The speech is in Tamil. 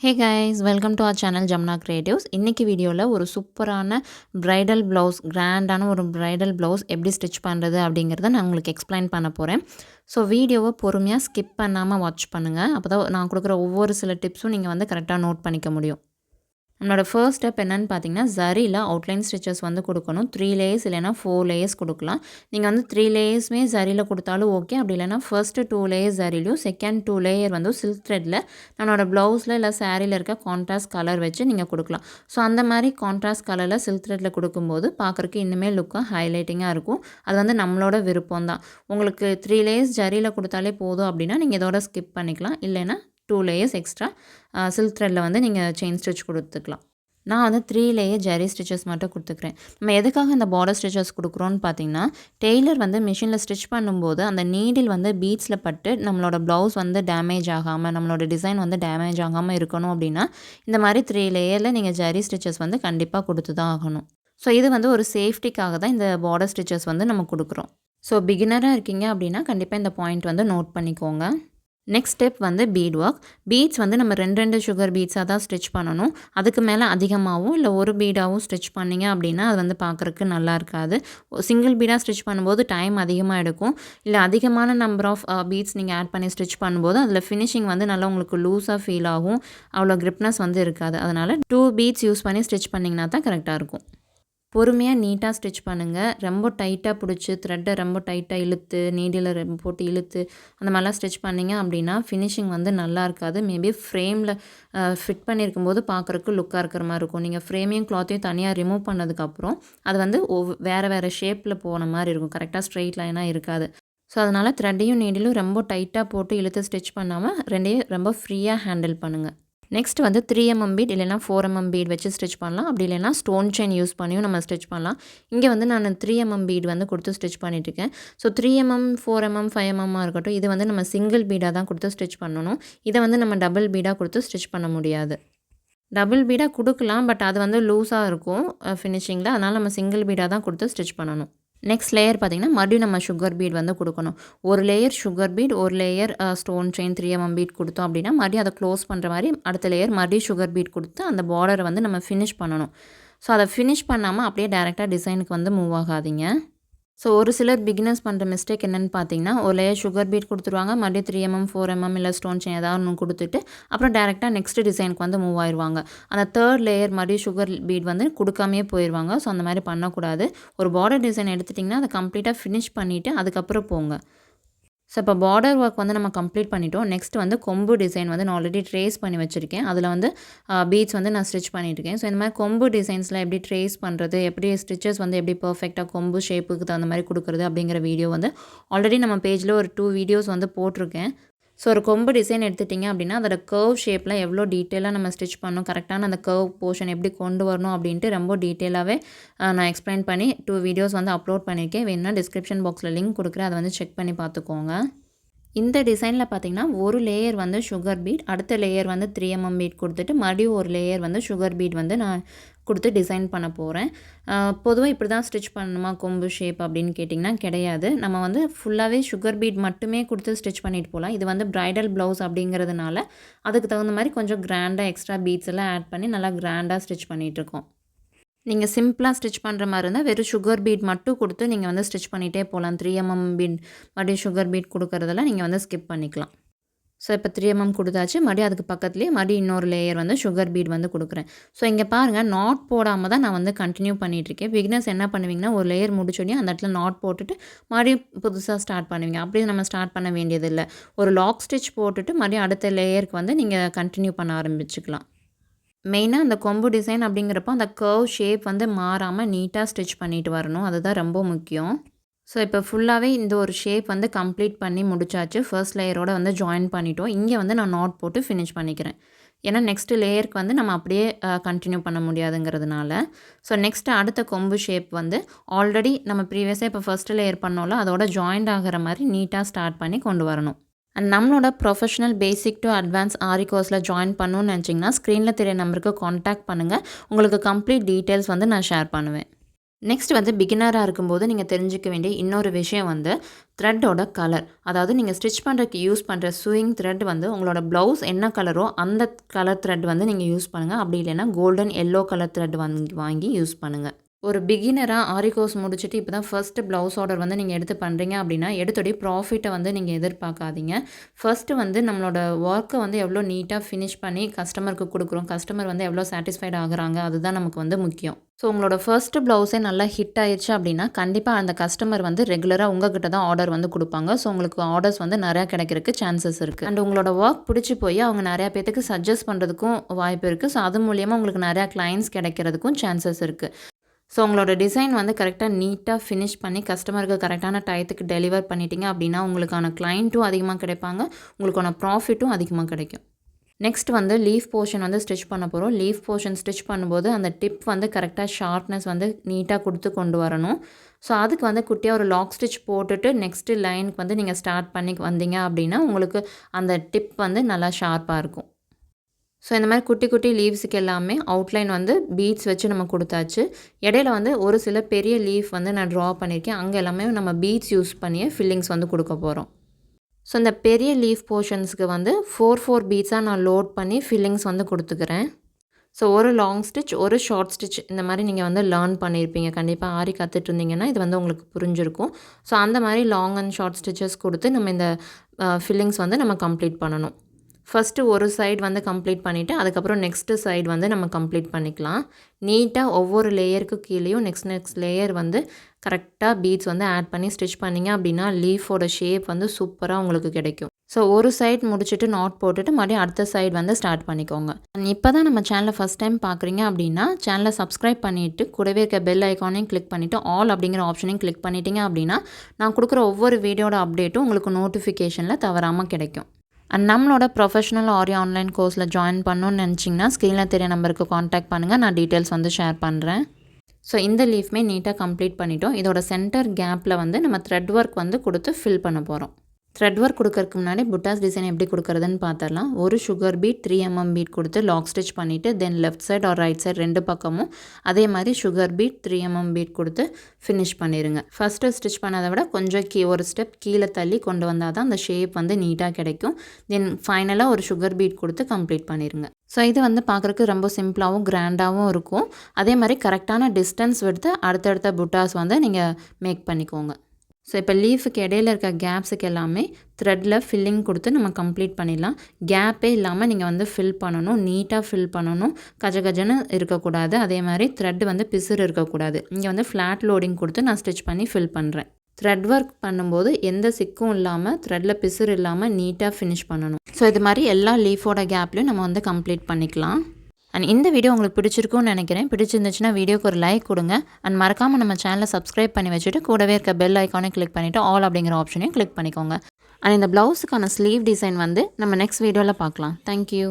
Hey guys, welcome to our channel Jamna Creatives. இன்னைக்கு வீடியோவில் ஒரு சூப்பரான பிரைடல் ப்ளவுஸ், கிராண்டான ஒரு பிரைடல் ப்ளவுஸ் எப்படி ஸ்டிச் பண்ணுறது அப்படிங்கிறத நான் உங்களுக்கு எக்ஸ்பிளைன் பண்ண போகிறேன். ஸோ வீடியோவை பொறுமையாக ஸ்கிப் பண்ணாமல் வாட்ச் பண்ணுங்கள். அப்போ தான் நான் கொடுக்குற ஒவ்வொரு சில டிப்ஸும் நீங்கள் வந்து கரெக்டாக நோட் பண்ணிக்க முடியும். நம்மளோட ஃபர்ஸ்ட் ஸ்டெப் என்னென்னு பார்த்தீங்கன்னா, ஜரியில் அவுட்லைன் ஸ்டிச்சஸ் வந்து கொடுக்கணும். 3 லேயர்ஸ் இல்லைனா 4 லேயர்ஸ் கொடுக்கலாம். நீங்கள் வந்து 3 லேயர்ஸுமே ஜரியில் கொடுத்தாலும் ஓகே. அப்படி இல்லைனா ஃபர்ஸ்ட்டு 2 லேயர்ஸ் ஜரிலையும் செகண்ட் 2 லேயர் வந்து சில்க் த்ரெட்டில் நம்மளோட ப்ளவுஸில் இல்லை சாரியில் இருக்க கான்ட்ராஸ்ட் கலர் வச்சு நீங்கள் கொடுக்கலாம். ஸோ அந்த மாதிரி கான்ட்ராஸ்ட் கலரில் சில்க் த்ரெட்டில் கொடுக்கும்போது பார்க்குறக்கு இன்னுமே லுக்காக ஹைலைட்டிங்காக இருக்கும். அது வந்து நம்மளோட விருப்பம் தான். உங்களுக்கு 3 லேயர்ஸ் ஜரியில் கொடுத்தாலே போதும் அப்படின்னா நீங்கள் இதோட ஸ்கிப் பண்ணிக்கலாம். இல்லைனா 2 லேயர்ஸ் எக்ஸ்ட்ரா சில்க் த்ரெட்டில் வந்து நீங்கள் செயின் ஸ்டிச் கொடுத்துக்கலாம். நான் வந்து 3 லேயர் ஜரி ஸ்டிச்சஸ் மட்டும் கொடுத்துக்கிறேன். நம்ம எதுக்காக இந்த பார்டர் ஸ்டிச்சஸ் கொடுக்குறோன்னு பார்த்தீங்கன்னா, டெய்லர் வந்து மிஷினில் ஸ்டிச் பண்ணும்போது அந்த நீடில் வந்து பீட்ஸில் பட்டு நம்மளோட ப்ளவுஸ் வந்து டேமேஜ் ஆகாமல், நம்மளோட டிசைன் வந்து டேமேஜ் ஆகாமல் இருக்கணும் அப்படின்னா, இந்த மாதிரி 3 லேயரில் நீங்கள் ஜரி ஸ்டிச்சஸ் வந்து கண்டிப்பாக கொடுத்து தான் ஆகணும். ஸோ இது வந்து ஒரு சேஃப்டிக்காக தான் இந்த பார்டர் ஸ்டிச்சஸ் வந்து நம்ம கொடுக்குறோம். ஸோ பிகினராக இருக்கீங்க அப்படின்னா கண்டிப்பாக இந்த பாயிண்ட் வந்து நோட் பண்ணிக்கோங்க. நெக்ஸ்ட் ஸ்டெப் வந்து பீட் ஒர்க். பீட்ஸ் வந்து நம்ம 2 சுகர் பீட்ஸாக தான் ஸ்டிச் பண்ணணும். அதுக்கு மேலே அதிகமாகவும் இல்லை ஒரு பீடாகவும் ஸ்டிச் பண்ணிங்க அப்படின்னா அது வந்து பார்க்குறக்கு நல்லா இருக்காது. சிங்கிள் பீடாக ஸ்டிச் பண்ணும்போது டைம் அதிகமாக எடுக்கும். இல்லை அதிகமான நம்பர் ஆஃப் பீட்ஸ் நீங்கள் ஆட் பண்ணி ஸ்டிச் பண்ணும்போது அதில் ஃபினிஷிங் வந்து நல்லா உங்களுக்கு லூஸாக ஃபீல் ஆகும். அவ்வளோ கிரிப்னஸ் வந்து இருக்காது. அதனால் 2 பீட்ஸ் யூஸ் பண்ணி ஸ்டிச் பண்ணிங்கன்னா தான் கரெக்டாக இருக்கும். பொறுமையாக நீட்டாக ஸ்டிச் பண்ணுங்கள். ரொம்ப டைட்டாக பிடிச்சி த்ரெட்டை ரொம்ப டைட்டாக இழுத்து நீடில் போட்டு இழுத்து அந்த மாதிரிலாம் ஸ்டிச் பண்ணிங்க அப்படின்னா ஃபினிஷிங் வந்து நல்லா இருக்காது. மேபி ஃப்ரேமில் ஃபிட் பண்ணியிருக்கும்போது பார்க்குறக்கு லுக்காக இருக்கிற மாதிரி இருக்கும். நீங்கள் ஃப்ரேமையும் கிளாத்தையும் தனியாக ரிமூவ் பண்ணதுக்கப்புறம் அது வந்து வேறு ஷேப்பில் போன மாதிரி இருக்கும். கரெக்டாக ஸ்ட்ரெயிட் லைனாக இருக்காது. ஸோ அதனால் த்ரெட்டையும் நீடிலும் ரொம்ப டைட்டாக போட்டு இழுத்து ஸ்டிச் பண்ணாமல் ரெண்டையும் ரொம்ப ஃப்ரீயாக ஹேண்டில் பண்ணுங்கள். நெக்ஸ்ட் வந்து 3mm பீட் இல்லைனா 4mm பீட் வச்சு ஸ்டிச் பண்ணலாம். அப்படி இல்லைனா ஸ்டோன் செயின் யூஸ் பண்ணியும் நம்ம ஸ்டிச் பண்ணலாம். இங்கே வந்து நான் 3mm பீட் வந்து கொடுத்து ஸ்டிச் பண்ணிட்டுருக்கேன். ஸோ 3mm 4mm 5mm இருக்கட்டும், இது வந்து நம்ம சிங்கிள் பீடாக தான் கொடுத்து ஸ்டிச் பண்ணணும். இதை வந்து நம்ம டபுள் பீடாக கொடுத்து ஸ்டிச் பண்ண முடியாது. டபுள் பீடாக கொடுக்கலாம், பட் அது வந்து லூஸாக இருக்கும் ஃபினிஷிங்கில். அதனால் நம்ம சிங்கிள் பீடாக தான் கொடுத்து ஸ்டிச் பண்ணணும். நெக்ஸ்ட் லேயர் பார்த்திங்கன்னா மறுபடியும் நம்ம சுகர் பீட் வந்து கொடுக்கணும். ஒரு லேயர் சுகர் பீட், ஒரு layer stone chain 3mm bead கொடுத்தோம் அப்படின்னா மறுபடியும் அதை க்ளோஸ் பண்ணுற மாதிரி அடுத்த லேயர் மறுபடியும் சுகர் பீட் கொடுத்து அந்த பார்டரை வந்து நம்ம ஃபினிஷ் பண்ணணும். ஸோ அதை ஃபினிஷ் பண்ணாமல் அப்படியே டேரெக்டாக டிசைனுக்கு வந்து மூவ் ஆகாதீங்க. ஸோ ஒரு சிலர் பிகினர்ஸ் பண்ணுற மிஸ்டேக் என்னென்னு பார்த்தீங்கன்னா, ஒரு லேயர் சுகர் பீட் கொடுத்துருவாங்க, மறுபடியும் 3mm 4mm இல்லை ஸ்டோன் செயின் ஏதாவது ஒன்று கொடுத்துட்டு அப்புறம் டேரெக்டாக நெக்ஸ்ட் டிசைனுக்கு வந்து மூவ் ஆயிடுவாங்க. அந்த தேர்ட் லேயர் மறுபடியும் சுகர் பீட் வந்து கொடுக்காமையே போயிடுவாங்க. ஸோ அந்த மாதிரி பண்ணக்கூடாது. ஒரு பார்டர் டிசைன் எடுத்துட்டிங்கன்னா அதை கம்ப்ளீட்டாக ஃபினிஷ் பண்ணிவிட்டு அதுக்கப்புறம் போங்க. ஸோ இப்போ பார்டர் ஒர்க் வந்து நம்ம கம்ப்ளீட் பண்ணிட்டோம். நெக்ஸ்ட் வந்து கொம்பு டிசைன் வந்து நான் ஆல்ரெடி ட்ரேஸ் பண்ணி வச்சுருக்கேன். அதில் வந்து பீட்ஸ் வந்து நான் ஸ்டிச் பண்ணிட்டுருக்கேன். ஸோ இந்த மாதிரி கொம்பு டிசைன்ஸில் எப்படி ட்ரேஸ் பண்ணுறது, எப்படி ஸ்டிச்சஸ் வந்து எப்படி பர்ஃபெக்டாக கொம்பு ஷேப்புக்கு தகுந்த மாதிரி கொடுக்குறது அப்படிங்கிற வீடியோ வந்து ஆல்ரெடி நம்ம பேஜில் ஒரு 2 வீடியோஸ் வந்து போட்டிருக்கேன். ஸோ ஒரு கொம்பு டிசைன் எடுத்துட்டிங்க அப்படின்னா அதோட கர்வ் ஷேப்பில் எவ்வளோ டீட்டெயிலாக நம்ம ஸ்டிச் பண்ணணும், கரெக்டான அந்த கர்வ் போர்ஷன் எப்படி கொண்டு வரணும் அப்படின்ட்டு ரொம்ப டீட்டெயிலாகவே நான் எக்ஸ்பிளைன் பண்ணி 2 வீடியோஸ் வந்து அப்லோட் பண்ணியிருக்கேன். வேணுன்னா டிஸ்கிரிப்ஷன் பாக்ஸில் லிங்க் கொடுக்குறேன், அதை வந்து செக் பண்ணி பார்த்துக்கோங்க. இந்த டிசைனில் பார்த்திங்கன்னா ஒரு லேயர் வந்து சுகர் பீட், அடுத்த லேயர் வந்து 3mm பீட் கொடுத்துட்டு மறுபடியும் ஒரு லேயர் வந்து சுகர் பீட் வந்து நான் கொடுத்து டிசைன் பண்ண போகிறேன். பொதுவாக இப்படி தான் ஸ்டிச் பண்ணணுமா கொம்பு ஷேப் அப்படின்னு கேட்டிங்கன்னா கிடையாது. நம்ம வந்து ஃபுல்லாகவே சுகர் பீட் மட்டுமே கொடுத்து ஸ்டிச் பண்ணிட்டு போகலாம். இது வந்து பிரைடல் ப்ளவுஸ் அப்படிங்கிறதுனால அதுக்கு தகுந்த மாதிரி கொஞ்சம் கிராண்டாக எக்ஸ்ட்ரா பீட்ஸ் எல்லாம் ஆட் பண்ணி நல்லா கிராண்டாக ஸ்டிச் பண்ணிகிட்ருக்கோம். நீங்கள் சிம்பிளாக ஸ்டிச் பண்ணுற மாதிரி இருந்தால் வெறும் சுகர் பீட் மட்டும் கொடுத்து நீங்கள் வந்து ஸ்டிச் பண்ணிகிட்டே போகலாம். 3mm பீட் மறுபடியும் சுகர் பீட் கொடுக்குறதெல்லாம் நீங்கள் வந்து ஸ்கிப் பண்ணிக்கலாம். ஸோ இப்போ 3mm கொடுத்தாச்சு, மறுபடியும் அதுக்கு பக்கத்துலேயே மறுபடியும் இன்னொரு லேயர் வந்து சுகர் பீட் வந்து கொடுக்குறேன். ஸோ இங்கே பாருங்கள், நாட் போடாமல் தான் நான் வந்து கண்டினியூ பண்ணிகிட்ருக்கேன். பிகினர்ஸ் என்ன பண்ணுவீங்கன்னா ஒரு லேயர் முடிச்சோடனே அந்த இடத்துல நாட் போட்டுட்டு மறுபடியும் புதுசாக ஸ்டார்ட் பண்ணுவீங்க. அப்படியே நம்ம ஸ்டார்ட் பண்ண வேண்டியதில்லை. ஒரு லாக் ஸ்டிச் போட்டுட்டு மறுபடியும் அடுத்த லேயருக்கு வந்து நீங்கள் கண்டினியூ பண்ண ஆரம்பிச்சுக்கலாம். மெயினாக அந்த கொம்பு டிசைன் அப்படிங்கிறப்போ அந்த கர்வ் ஷேப் வந்து மாறாமல் நீட்டாக ஸ்டிச் பண்ணிட்டு வரணும். அதுதான் ரொம்ப முக்கியம். ஸோ இப்போ ஃபுல்லாகவே இந்த ஒரு ஷேப் வந்து கம்ப்ளீட் பண்ணி முடிச்சாச்சு. ஃபர்ஸ்ட் லேயரோட வந்து ஜாயின் பண்ணிட்டோம். இங்கே வந்து நான் நாட் போட்டு ஃபினிஷ் பண்ணிக்கிறேன். ஏன்னா நெக்ஸ்ட்டு லேயருக்கு வந்து நம்ம அப்படியே கண்டினியூ பண்ண முடியாதுங்கிறதுனால. ஸோ நெக்ஸ்ட்டு அடுத்த கொம்பு ஷேப் வந்து ஆல்ரெடி நம்ம ப்ரீவியஸாக இப்போ ஃபஸ்ட்டு லேயர் பண்ணோம்ல அதோட ஜாயிண்ட் ஆகிற மாதிரி நீட்டாக ஸ்டார்ட் பண்ணி கொண்டு வரணும். அண்ட் நம்மளோட ப்ரொஃபஷனல் பேசிக் டு அட்வான்ஸ் ஆரி கோர்ஸில் ஜாயின் பண்ணணும்னு நினச்சிங்கன்னா ஸ்க்ரீனில் தெரிய நம்பருக்கு காண்டாக்ட் பண்ணுங்கள். உங்களுக்கு கம்ப்ளீட் டீட்டெயில்ஸ் வந்து நான் ஷேர் பண்ணுவேன். நெக்ஸ்ட் வந்து பிகினராக இருக்கும்போது நீங்கள் தெரிஞ்சுக்க வேண்டிய இன்னொரு விஷயம் வந்து த்ரெட்டோட கலர். அதாவது நீங்கள் ஸ்டிச் பண்ணுறதுக்கு யூஸ் பண்ணுற சூயிங் த்ரெட் வந்து உங்களோட ப்ளவுஸ் என்ன கலரோ அந்த கலர் த்ரெட் வந்து நீங்கள் யூஸ் பண்ணுங்கள். அப்படி இல்லைன்னா கோல்டன் எல்லோ கலர் த்ரெட் வாங்கி யூஸ் பண்ணுங்கள். ஒரு பிகினராக ஆரி கோர்ஸ் முடிச்சுட்டு இப்போ தான் ஃபர்ஸ்ட் ப்ளவுஸ் ஆர்டர் வந்து நீங்கள் எடுத்து பண்ணுறீங்க அப்படின்னா எடுத்தோடய ப்ராஃபிட்டை வந்து நீங்கள் எதிர்பார்க்காதீங்க. ஃபர்ஸ்ட்டு வந்து நம்மளோட ஒர்க்கை வந்து எவ்வளோ நீட்டாக ஃபினிஷ் பண்ணி கஸ்டமருக்கு கொடுக்குறோம், கஸ்டமர் வந்து எவ்வளோ சாட்டிஸ்ஃபைட் ஆகுறாங்க, அதுதான் நமக்கு வந்து முக்கியம். ஸோ உங்களோட ஃபர்ஸ்ட் ப்ளவுஸே நல்லா ஹிட் ஆயிடுச்சு அப்படின்னா கண்டிப்பாக அந்த கஸ்டமர் வந்து ரெகுலராக உங்ககிட்ட தான் ஆர்டர் வந்து கொடுப்பாங்க. ஸோ உங்களுக்கு ஆர்டர்ஸ் வந்து நிறையா கிடைக்கிறதுக்கு சான்சஸ் இருக்குது. அண்ட் உங்களோட ஒர்க் பிடிச்சி போய் அவங்க நிறையா பேத்துக்கு சஜஸ்ட் பண்ணுறதுக்கும் வாய்ப்பு இருக்குது. ஸோ அது மூலியமாக உங்களுக்கு நிறையா கிளைண்ட்ஸ் கிடைக்கிறதுக்கும் சான்சஸ் இருக்குது. ஸோ உங்களோட டிசைன் வந்து கரெக்டாக நீட்டாக ஃபினிஷ் பண்ணி கஸ்டமருக்கு கரெக்டான டயத்துக்கு டெலிவர் பண்ணிட்டீங்க அப்படின்னா உங்களுக்கான கிளைண்ட்டும் அதிகமாக கிடைப்பாங்க, உங்களுக்கான ப்ராஃபிட்டும் அதிகமாக கிடைக்கும். நெக்ஸ்ட் வந்து லீஃப் போர்ஷன் வந்து ஸ்டிச் பண்ண போகிறோம். லீஃப் போர்ஷன் ஸ்டிச் பண்ணும்போது அந்த டிப் வந்து கரெக்டாக ஷார்ப்னஸ் வந்து நீட்டாக கொடுத்து கொண்டு வரணும். ஸோ அதுக்கு வந்து குட்டியாக ஒரு லாக் ஸ்டிச் போட்டுட்டு நெக்ஸ்ட்டு லைனுக்கு வந்து நீங்கள் ஸ்டார்ட் பண்ணி வந்தீங்க அப்படின்னா உங்களுக்கு அந்த டிப் வந்து நல்லா ஷார்ப்பாக இருக்கும். ஸோ இந்த மாதிரி குட்டி குட்டி லீவ்ஸுக்கு எல்லாமே அவுட்லைன் வந்து பீட்ஸ் வச்சு நம்ம கொடுத்தாச்சு. இடையில வந்து ஒரு சில பெரிய லீஃப் வந்து நான் ட்ரா பண்ணியிருக்கேன். அங்கே எல்லாமே நம்ம பீட்ஸ் யூஸ் பண்ணியே ஃபில்லிங்ஸ் வந்து கொடுக்க போகிறோம். ஸோ இந்த பெரிய லீஃப் போர்ஷன்ஸ்க்கு வந்து 4 பீட்ஸாக நான் லோட் பண்ணி ஃபில்லிங்ஸ் வந்து கொடுத்துக்கிறேன். ஸோ ஒரு லாங் ஸ்டிச், ஒரு ஷார்ட் ஸ்டிச் இந்த மாதிரி நீங்கள் வந்து லேர்ன் பண்ணியிருப்பீங்க. கண்டிப்பாக ஆரி கற்றுட்டு இருந்தீங்கன்னா இது வந்து உங்களுக்கு புரிஞ்சிருக்கும். ஸோ அந்த மாதிரி லாங் அண்ட் ஷார்ட் ஸ்டிச்சஸ் கொடுத்து நம்ம இந்த ஃபில்லிங்ஸ் வந்து நம்ம கம்ப்ளீட் பண்ணணும். ஃபஸ்ட்டு ஒரு சைடு வந்து கம்ப்ளீட் பண்ணிவிட்டு அதுக்கப்புறம் நெக்ஸ்ட்டு சைடு வந்து நம்ம கம்ப்ளீட் பண்ணிக்கலாம். நீட்டாக ஒவ்வொரு லேயருக்கு கீழேயும் நெக்ஸ்ட் லேயர் வந்து கரெக்டாக பீட்ஸ் வந்து ஆட் பண்ணி ஸ்டிச் பண்ணிங்க அப்படின்னா லீஃபோட ஷேப் வந்து சூப்பராக உங்களுக்கு கிடைக்கும். ஸோ ஒரு சைடு முடிச்சுட்டு நாட் போட்டுட்டு மறுபடியும் அடுத்த சைடு வந்து ஸ்டார்ட் பண்ணிக்கோங்க. இப்போ தான் நம்ம சேனலை ஃபஸ்ட் டைம் பார்க்குறீங்க அப்படின்னா சேனலை சப்ஸ்கிரைப் பண்ணிவிட்டு கூடவே இருக்க பெல் ஐக்கானையும் கிளிக் பண்ணிவிட்டு ஆல் அப்படிங்கிற ஆப்ஷனையும் கிளிக் பண்ணிட்டீங்க அப்படின்னா நான் கொடுக்குற ஒவ்வொரு வீடியோட அப்டேட்டும் உங்களுக்கு நோட்டிஃபிகேஷனில் தவறாமல் கிடைக்கும். அண்ட் நம்மளோட ப்ரொஃபஷனல் ஆரி ஆன்லைன் கோர்ஸில் ஜாயின் பண்ணணுன்னு நினச்சிங்கன்னா ஸ்க்ரீனில் தெரிய நம்பருக்கு காண்டாக்ட் பண்ணுங்கள், நான் டீட்டெயில்ஸ் வந்து ஷேர் பண்ணுறேன். ஸோ இந்த லீஃப்மே நீட்டாக கம்ப்ளீட் பண்ணிட்டோம். இதோட சென்டர் கேப்பில் வந்து நம்ம த்ரெட் ஒர்க் வந்து கொடுத்து ஃபில் பண்ண போகிறோம். த்ரெட் ஒர்க் கொடுக்கறதுக்கு முன்னாடி புட்டாஸ் டிசைன் எப்படி கொடுக்குறதுன்னு பார்த்துடலாம். ஒரு சுகர் பீட் 3 mm பீட் கொடுத்து லாக் ஸ்டிச் பண்ணிவிட்டு then left side or right side ரெண்டு பக்கமும் அதே மாதிரி சுகர் பீட் 3 mm பீட் கொடுத்து ஃபினிஷ் பண்ணிடுங்க. ஃபஸ்ட்டு ஸ்டிச் பண்ணதை விட கொஞ்சம் ஒரு ஸ்டெப் கீழே தள்ளி கொண்டு வந்தால் தான் அந்த ஷேப் வந்து நீட்டாக கிடைக்கும். தென் ஃபைனலாக ஒரு சுகர் பீட் கொடுத்து கம்ப்ளீட் பண்ணிடுங்க. ஸோ இது வந்து பார்க்குறதுக்கு ரொம்ப சிம்பிளாகவும் கிராண்டாகவும் இருக்கும். அதே மாதிரி கரெக்டான டிஸ்டன்ஸ் விடுத்து அடுத்தடுத்த புட்டாஸ் வந்து நீங்கள் மேக் பண்ணிக்கோங்க. ஸோ இப்போ லீஃபுக்கு இடையில இருக்க கேப்ஸுக்கு எல்லாமே த்ரெட்டில் ஃபில்லிங் கொடுத்து நம்ம கம்ப்ளீட் பண்ணிடலாம். கேப்பே இல்லாமல் நீங்கள் வந்து ஃபில் பண்ணணும், நீட்டாக ஃபில் பண்ணணும், கஜன்னு இருக்கக்கூடாது. அதே மாதிரி த்ரெட் வந்து பிசுறு இருக்கக்கூடாது. இங்கே வந்து ஃப்ளாட் லோடிங் கொடுத்து நான் ஸ்டிச் பண்ணி ஃபில் பண்ணுறேன். த்ரெட் ஒர்க் பண்ணும்போது எந்த சிக்கும் இல்லாமல் த்ரெட்டில் பிசுறு இல்லாமல் நீட்டாக ஃபினிஷ் பண்ணணும். ஸோ இது மாதிரி எல்லா லீஃபோட கேப்லையும் நம்ம வந்து கம்ப்ளீட் பண்ணிக்கலாம். அண்ட் இந்த வீடியோ உங்களுக்கு பிடிச்சிருக்கும்னு நினைக்கிறேன். பிடிச்சிருந்துச்சுன்னா வீடியோக்கு ஒரு லைக் கொடுங்க. அண்ட் மறக்காமல் நம்ம சேனலை சப்ஸ்கிரைப் பண்ணி வச்சுட்டு கூடவே இருக்க பெல் ஐக்கானை கிளிக் பண்ணிவிட்டு ஆல் அப்படிங்கிற ஆப்ஷனையும் கிளிக் பண்ணிக்கோங்க. அண்ட் இந்த ப்ளவுஸுக்கான ஸ்லீவ் டிசைன் வந்து நம்ம நெக்ஸ்ட் வீடியோவில் பார்க்கலாம். தேங்க்யூ.